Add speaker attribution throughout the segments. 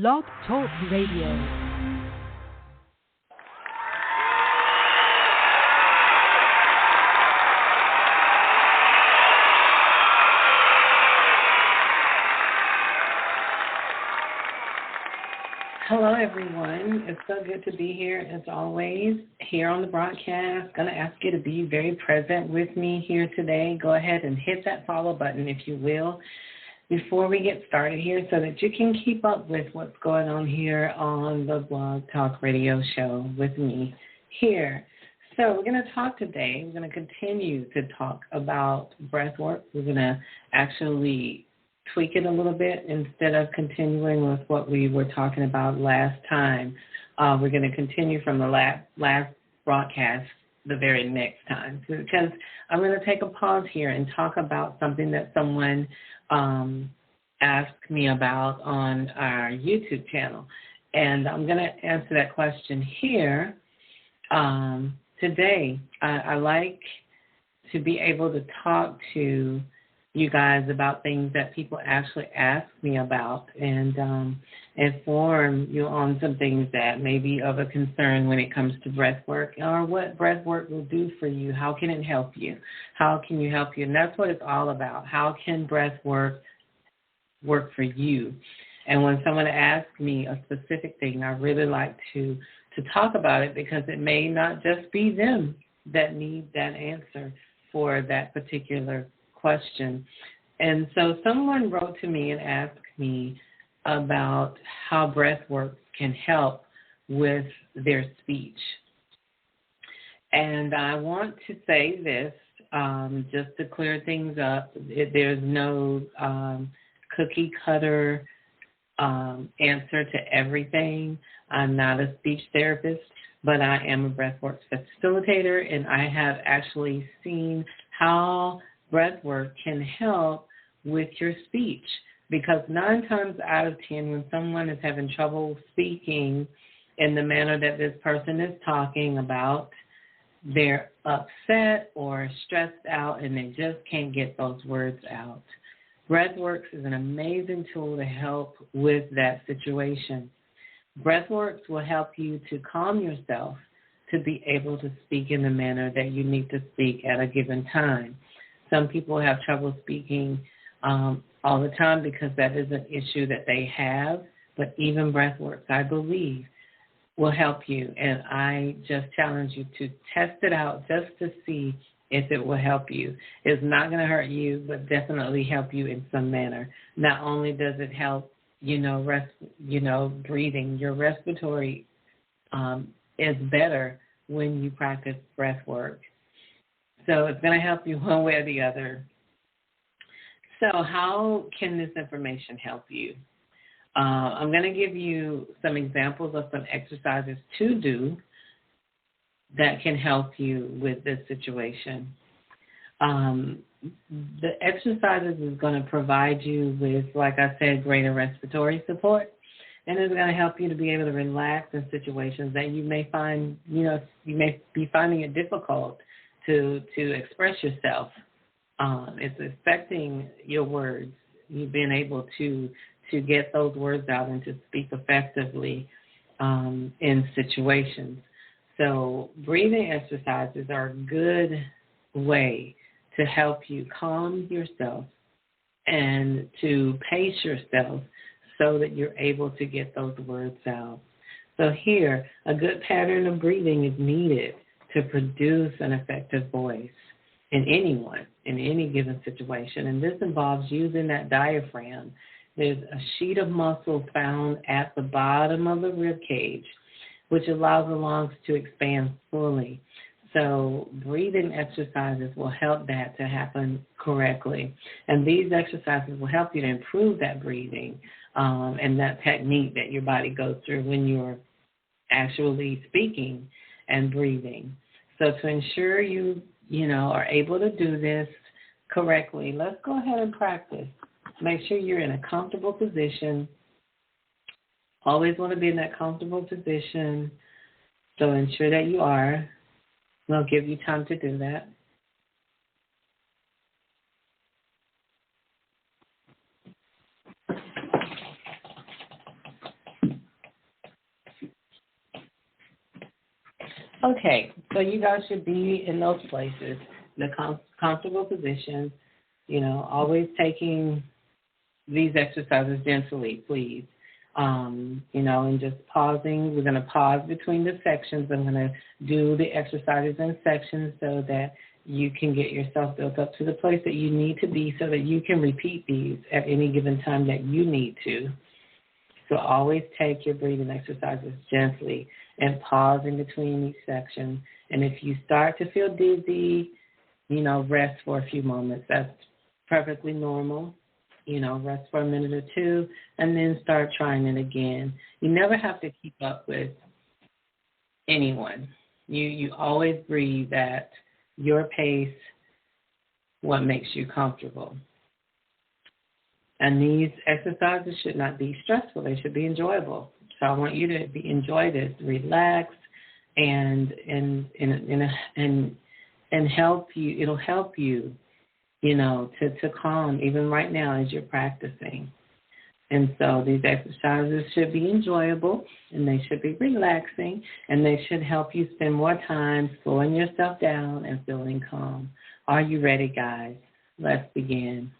Speaker 1: Blog Talk Radio.
Speaker 2: Hello, everyone. It's so good to be here, as always, here on the broadcast. Going to ask you to be very present with me here today. Go ahead and hit that follow button, if you will, before we get started here so that you can keep up with what's going on here on the Blog Talk Radio show with me here. So we're going to talk today. We're going to continue to talk about breath work. We're going to actually tweak it a little bit instead of continuing with what we were talking about last time. We're going to continue from the last broadcast the very next time, because I'm going to take a pause here and talk about something that someone asked me about on our YouTube channel. And I'm going to answer that question here today. I like to be able to talk to you guys about things that people actually ask me about and inform you on some things that may be of a concern when it comes to breath work, or what breath work will do for you. How can it help you? How can you help you? And that's what it's all about. How can breath work for you? And when someone asks me a specific thing, I really like to talk about it, because it may not just be them that need that answer for that particular question. And so someone wrote to me and asked me about how breath work can help with their speech. And I want to say this, just to clear things up. There's no cookie cutter answer to everything. I'm not a speech therapist, but I am a breathwork facilitator, and I have actually seen how breathwork can help with your speech, because 9 times out of 10, when someone is having trouble speaking in the manner that this person is talking about, they're upset or stressed out and they just can't get those words out. Breathworks is an amazing tool to help with that situation. Breathworks will help you to calm yourself to be able to speak in the manner that you need to speak at a given time. Some people have trouble speaking all the time because that is an issue that they have, but even breathworks, I believe, will help you. And I just challenge you to test it out just to see if it will help you. It's not going to hurt you, but definitely help you in some manner. Not only does it help, breathing, your respiratory is better when you practice breath work. So it's going to help you one way or the other. So how can this information help you? I'm going to give you some examples of some exercises to do that can help you with this situation. The exercises is going to provide you with, like I said, greater respiratory support, and it's going to help you to be able to relax in situations that you may find, you may be finding it difficult to express yourself. It's affecting your words, you being able to get those words out and to speak effectively in situations. So breathing exercises are a good way to help you calm yourself and to pace yourself so that you're able to get those words out. So here, a good pattern of breathing is needed to produce an effective voice in anyone, in any given situation. And this involves using that diaphragm. There's a sheet of muscle found at the bottom of the rib cage, which allows the lungs to expand fully. So breathing exercises will help that to happen correctly. And these exercises will help you to improve that breathing and that technique that your body goes through when you're actually speaking and breathing. So to ensure you are able to do this correctly, let's go ahead and practice. Make sure you're in a comfortable position. Always want to be in that comfortable position. So ensure that you are. We'll give you time to do that. Okay, so you guys should be in those places, the comfortable positions, always taking these exercises gently, please. And just pausing. We're going to pause between the sections. I'm going to do the exercises in sections so that you can get yourself built up to the place that you need to be so that you can repeat these at any given time that you need to. So always take your breathing exercises gently and pause in between each section. And if you start to feel dizzy, rest for a few moments. That's perfectly normal. Rest for a minute or two and then start trying it again. You never have to keep up with anyone. You always breathe at your pace, what makes you comfortable. And these exercises should not be stressful. They should be enjoyable. So I want you to enjoy this, relax, and help you. It'll help you, to calm even right now as you're practicing. And so these exercises should be enjoyable, and they should be relaxing, and they should help you spend more time slowing yourself down and feeling calm. Are you ready, guys? Let's begin.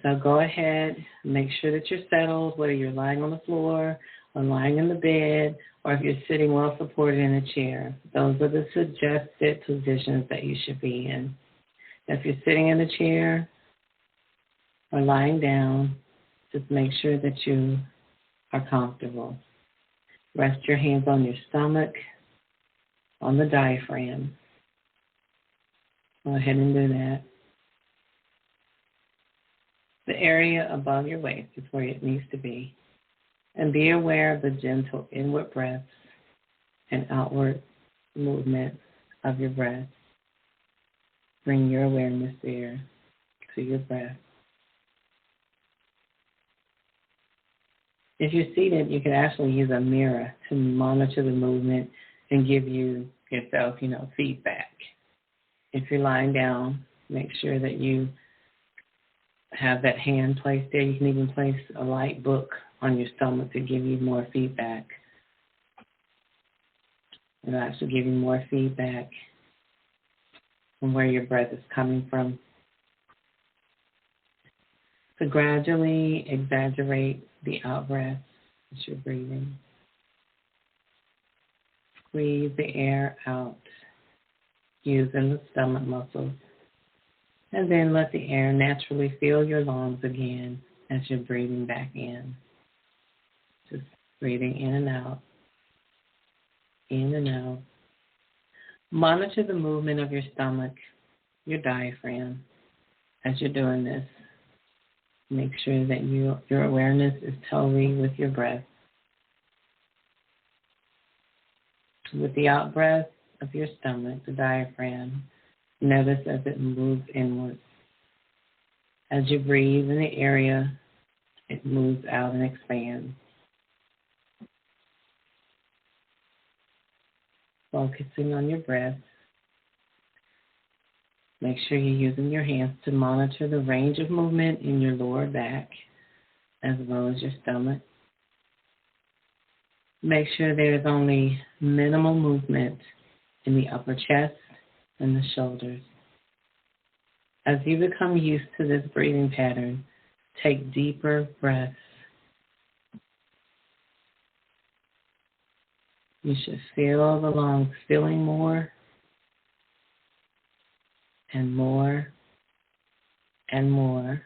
Speaker 2: So go ahead, make sure that you're settled, whether you're lying on the floor or lying in the bed, or if you're sitting well supported in a chair. Those are the suggested positions that you should be in. If you're sitting in a chair or lying down, just make sure that you are comfortable. Rest your hands on your stomach, on the diaphragm. Go ahead and do that. The area above your waist is where it needs to be. And be aware of the gentle inward breaths and outward movement of your breath. Bring your awareness there to your breath. If you're seated, you can actually use a mirror to monitor the movement and give yourself, feedback. If you're lying down, make sure that you have that hand placed there. You can even place a light book on your stomach to give you more feedback. It'll actually give you more feedback from where your breath is coming from. So gradually exaggerate the out-breath as you're breathing. Squeeze the air out using the stomach muscles. And then let the air naturally fill your lungs again as you're breathing back in. Just breathing in and out, in and out. Monitor the movement of your stomach, your diaphragm, as you're doing this. Make sure that your awareness is totally with your breath. With the out-breath of your stomach, the diaphragm, notice as it moves inward. As you breathe in the area, it moves out and expands. Focusing on your breath. Make sure you're using your hands to monitor the range of movement in your lower back as well as your stomach. Make sure there is only minimal movement in the upper chest and the shoulders. As you become used to this breathing pattern, take deeper breaths. You should feel the lungs filling more and more and more,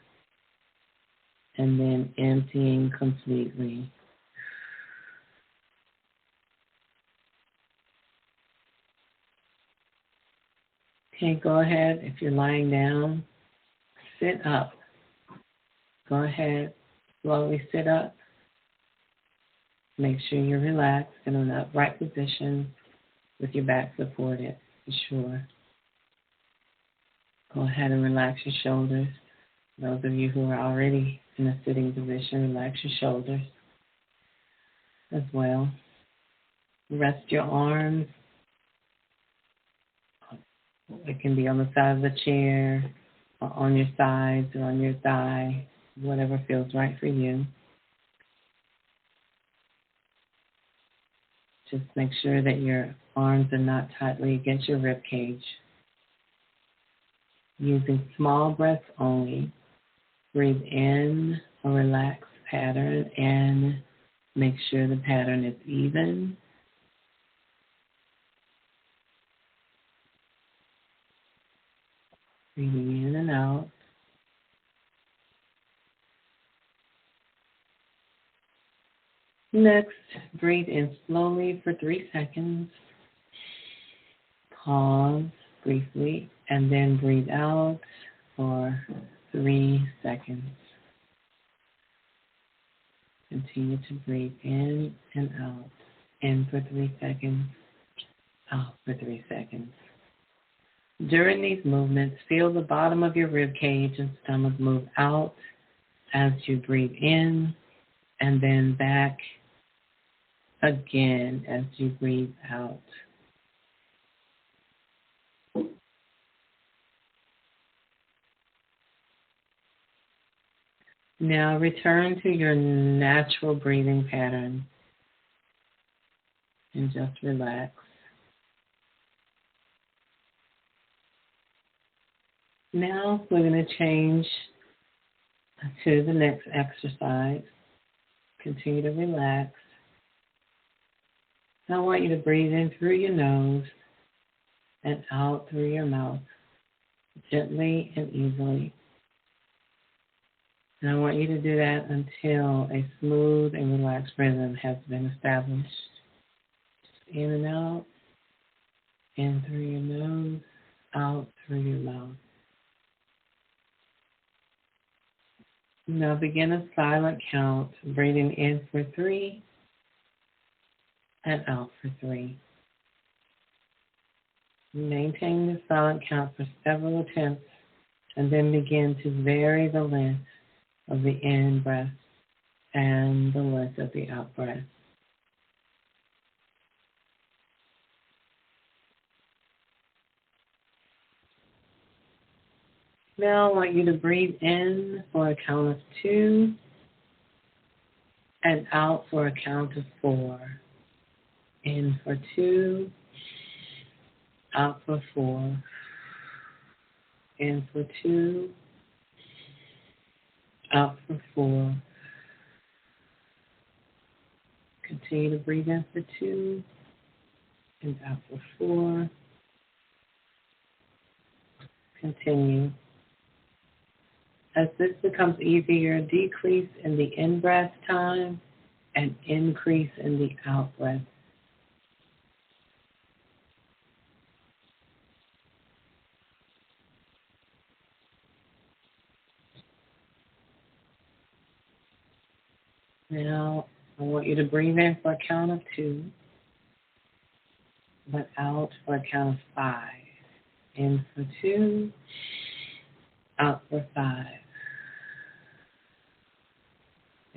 Speaker 2: and then emptying completely. Okay, go ahead. If you're lying down, sit up. Go ahead, slowly sit up. Make sure you're relaxed and in an upright position with your back supported, for sure. Go ahead and relax your shoulders. Those of you who are already in a sitting position, relax your shoulders as well. Rest your arms. It can be on the side of the chair, or on your sides, or on your thigh, whatever feels right for you. Just make sure that your arms are not tightly against your rib cage. Using small breaths only, breathe in a relaxed pattern and make sure the pattern is even. Breathing in and out. Next, breathe in slowly for 3 seconds. Pause briefly, and then breathe out for 3 seconds. Continue to breathe in and out. In for 3 seconds, out for 3 seconds. During these movements, feel the bottom of your rib cage and stomach move out as you breathe in, and then back again as you breathe out. Now return to your natural breathing pattern and just relax. Now we're going to change to the next exercise. Continue to relax. Now I want you to breathe in through your nose and out through your mouth, gently and easily. And I want you to do that until a smooth and relaxed rhythm has been established. Just in and out, in through your nose, out through your mouth. Now begin a silent count, breathing in for 3 and out for 3. Maintain the silent count for several attempts and then begin to vary the length of the in-breath and the length of the out-breath. Now I want you to breathe in for a count of 2 and out for a count of 4. In for 2, out for 4. In for 2, out for 4. Continue to breathe in for 2 and out for 4. Continue. As this becomes easier, decrease in the in-breath time and increase in the out-breath. Now, I want you to breathe in for a count of 2, but out for a count of 5. In for 2, out for 5.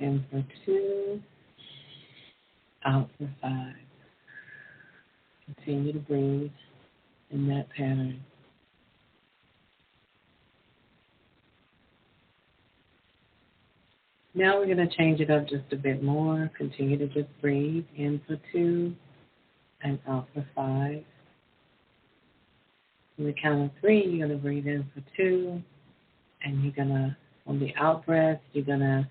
Speaker 2: In for 2, out for 5. Continue to breathe in that pattern. Now we're going to change it up just a bit more. Continue to just breathe in for 2 and out for 5. On the count of 3, you're going to breathe in for 2, and you're going to, on the out breath, you're going to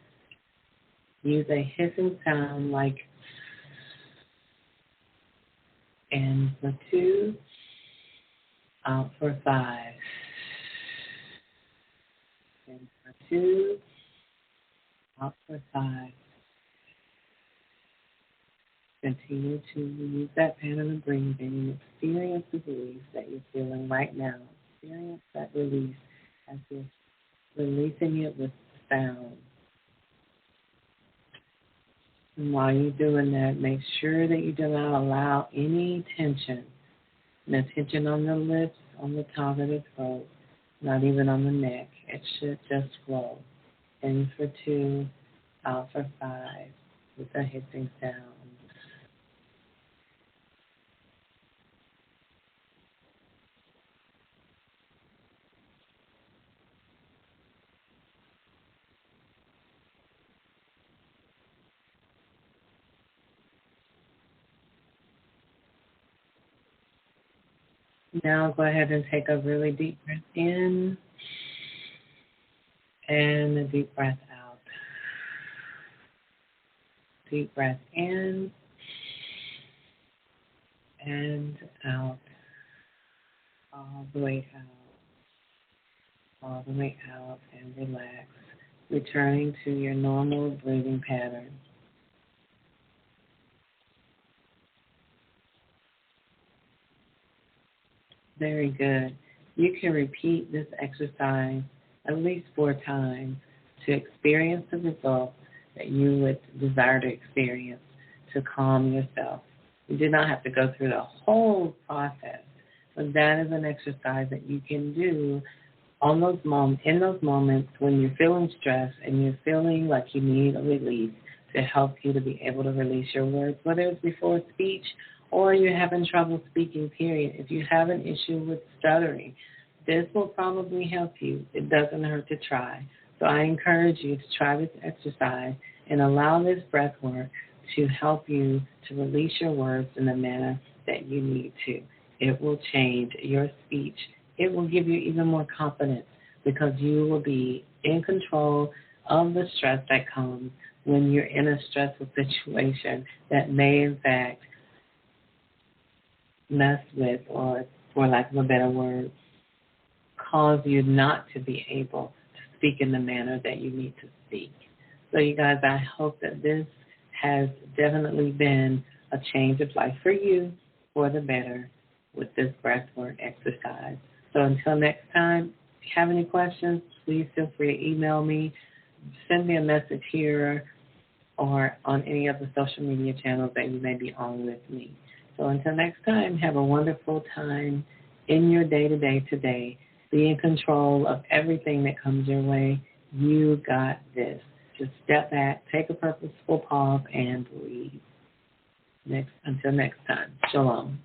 Speaker 2: use a hissing sound like in for 2, out for 5. In for 2, out for 5. Continue to use that pattern of breathing and experience the release that you're feeling right now. Experience that release as you're releasing it with sound. And while you're doing that, make sure that you do not allow any tension. No tension on the lips, on the top of the throat, not even on the neck. It should just flow. In for 2, out for 5, with a hissing sound. Now go ahead and take a really deep breath in and a deep breath out. Deep breath in and out. All the way out. All the way out and relax. Returning to your normal breathing pattern. Very good. You can repeat this exercise at least 4 times to experience the results that you would desire to experience to calm yourself. You do not have to go through the whole process, but that is an exercise that you can do on those in those moments when you're feeling stressed and you're feeling like you need a release to help you to be able to release your words, whether it's before speech or you're having trouble speaking, period. If you have an issue with stuttering, this will probably help you. It doesn't hurt to try. So I encourage you to try this exercise and allow this breath work to help you to release your words in the manner that you need to. It will change your speech. It will give you even more confidence because you will be in control of the stress that comes when you're in a stressful situation that may, in fact, mess with, or for lack of a better word, cause you not to be able to speak in the manner that you need to speak. So you guys, I hope that this has definitely been a change of life for you for the better with this breathwork exercise. So until next time, if you have any questions, please feel free to email me, send me a message here or on any of the social media channels that you may be on with me. So until next time, have a wonderful time in your day-to-day today. Be in control of everything that comes your way. You got this. Just step back, take a purposeful pause, and breathe. Until next time, shalom.